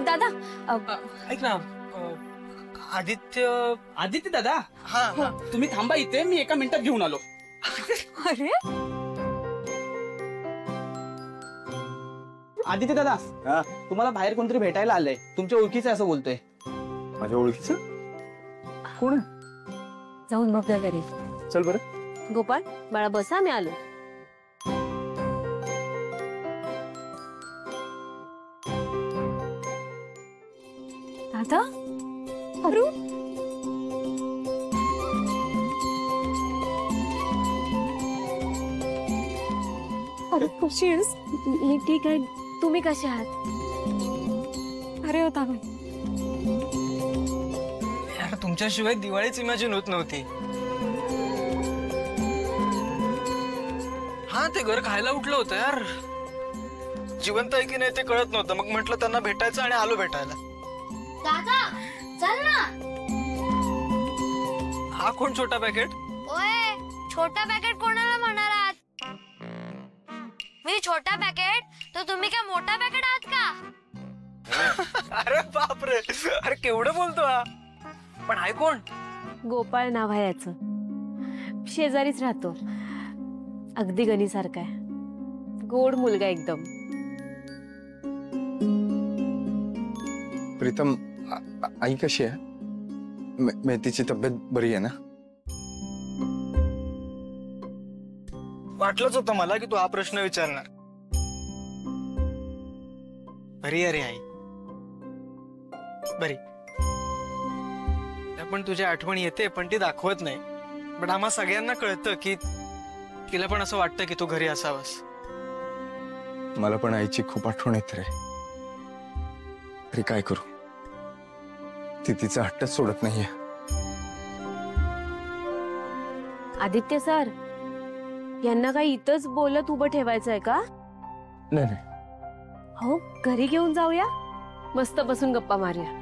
दादा ऐक ना, आदित्य दादा. हाँ तुम्ही थांबा इथे, मी एका मिनिटात घेऊन आलो. अरे आदित्य दादा, तुम्हाला बाहेर कोणतरी भेटायला आलंय, तुमच्या ओळखीचं असं बोलतोय. माझ्या ओळखीचं कोण? जाऊन बघ घरी. चल बरं. गोपाळ बाळा बसा, मी आलो. दादा अरू अरे कशी आहेस? मी ठीक आहे, तुम्ही कसे आहात? अरे होता यार तुमच्याशिवाय दिवाळीच इमॅजिन होत नव्हती. हा ते घर खायला उठलं होतं यार, जिवंत आहे की नाही ते कळत नव्हतं. मग म्हटलं त्यांना भेटायचं आणि आलो भेटायला. दादा चल ना. हा कोण छोटा पॅकेट? ओए छोटा पॅकेट कोणाला म्हणालात? मी छोटा पॅकेट तर तुम्ही काय मोठा पॅकेट आहात का? अरे बापरे, अरे केवढं बोलतो हा. पण आहे कोण? गोपाळ नाव आहे याचं, शेजारीच राहतो, अगदी गणीसारखा आहे, गोड मुलगा एकदम. प्रीतम, आई कशी आहे? मेथीची तब्येत बरी आहे ना? वाटलंच होतं मला की तू हा प्रश्न विचारणार. बरी अरे आई, बरी. पण तुझी आठवण येते पण ती दाखवत नाही. पण आम्हा सगळ्यांना कळतं की तिला पण असं वाटतं की तू घरी असावंस. मला पण आईची खूप आठवण येते रे. तरी काय करू, ती तिचा हट्टच सोडत नाहीये. आदित्य सर, यांना काही इथंच बोलत उभं ठेवायचंय का? नाही. हो, घरी घेऊन जाऊया, मस्त बसून गप्पा मारूया.